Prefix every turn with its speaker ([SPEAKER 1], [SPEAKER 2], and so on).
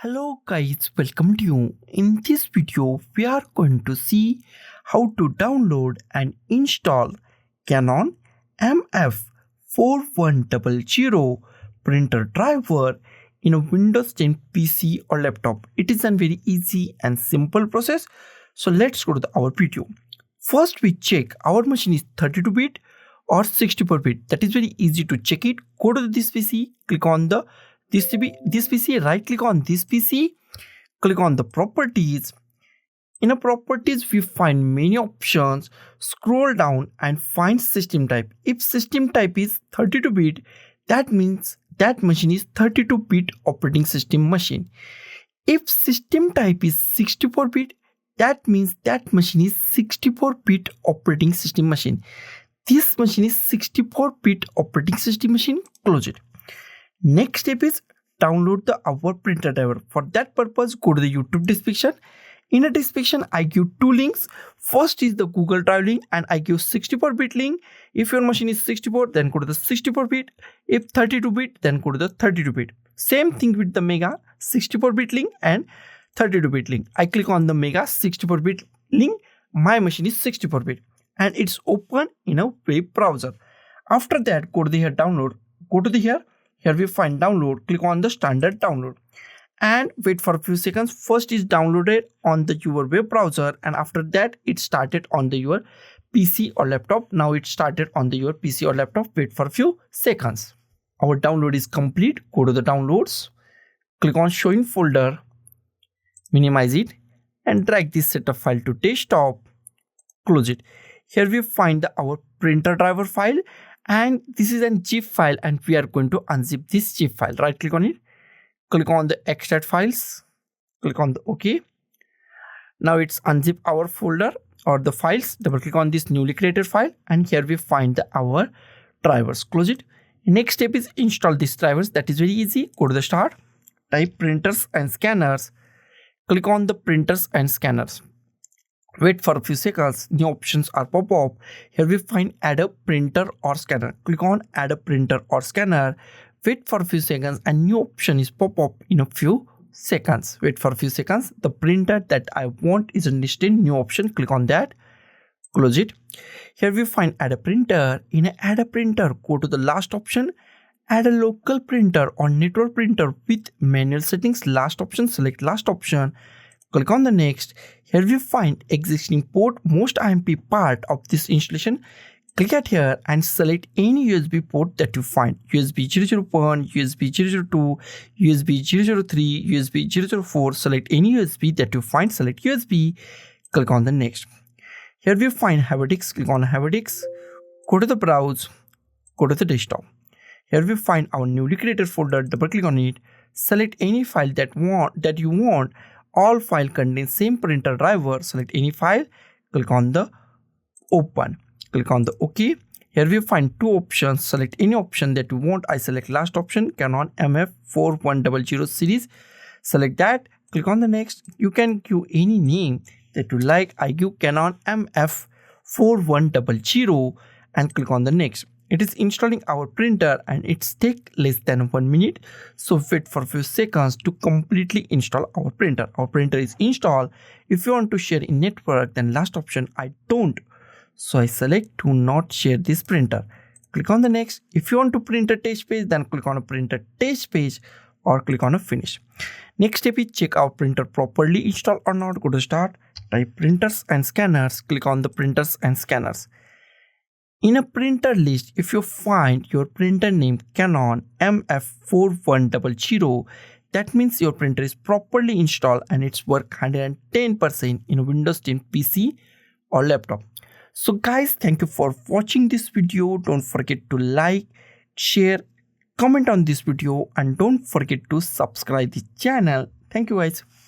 [SPEAKER 1] Hello guys, welcome to you. In this video, we are going to see how to download and install Canon MF4100 printer driver in a Windows 10 PC or laptop. It is a very easy and simple process. So let's go to our video. First, we check our machine is 32-bit or 64-bit. That is very easy to check it. Go to this PC, click on this PC, right click on this PC, click on the properties. In a properties, we find many options. Scroll down and find system type. If system type is 32-bit, that means that machine is 32-bit operating system machine. If system type is 64-bit, that means that machine is 64-bit operating system machine. This machine is 64-bit operating system machine. Close it. Next step is download our printer driver. For that purpose, go to the YouTube description. In the description, I give two links. First is the Google Drive link and I give 64-bit link. If your machine is 64, then go to the 64-bit. If 32-bit, then go to the 32-bit. Same thing with the Mega 64-bit link and 32-bit link. I click on the Mega 64-bit link. My machine is 64-bit and it's open in a web browser. After that, go to the here download. Go to the here we find download. Click on the standard download and wait for a few seconds. First is downloaded on your web browser and after that it started on your PC or laptop. Now it started on your PC or laptop. Wait for a few seconds. Our download is complete. Go to the downloads, click on show in folder, minimize it and drag this setup file to desktop. Close it. Here we find our printer driver file and this is a zip file and we are going to unzip this zip file. Right click on it, click on the extract files, click on the OK. Now it's unzip our folder or the files. Double click on this newly created file and here we find our drivers. Close it. Next step is install these drivers. That is very easy. Go to the start, type printers and scanners, click on the printers and scanners. Wait for a few seconds. New options are pop up. Here we find add a printer or scanner. Click on add a printer or scanner. Wait for a few seconds and new option is pop up in a few seconds. Wait for a few seconds. The printer that I want is listed. New option. Click on that. Close it. Here we find add a printer. In add a printer, go to the last option. Add a local printer or network printer with manual settings. Last option. Select last option. Click on the next. Here we find existing port, most IMP part of this installation. Click at here and select any USB port that you find. USB 001, USB 002, USB 003, USB 004. Select any USB that you find. Select USB. Click on the next. Here we find Havadix. Click on Havadix. Go to the browse. Go to the desktop. Here we find our newly created folder. Double click on it. Select any file that you want. All file contain same printer driver. Select any file. Click on the open. Click on the OK. Here we find two options. Select any option that you want. I select last option, Canon MF4100 series. Select that. Click on the next. You can give any name that you like. I give Canon MF4100 and click on the next. It is installing our printer and it's take less than 1 minute. So wait for a few seconds to completely install our printer. Our printer is installed. If you want to share in network, then last option I don't. So I select to not share this printer. Click on the next. If you want to print a test page, then click on a printer test page or click on a finish. Next step is check our printer properly installed or not. Go to start, type printers and scanners. Click on the printers and scanners. In a printer list, if you find your printer named Canon MF4100, that means your printer is properly installed and it's work 110% in a Windows 10 PC or laptop. So guys, thank you for watching this video. Don't forget to like, share, comment on this video and don't forget to subscribe the channel. Thank you guys.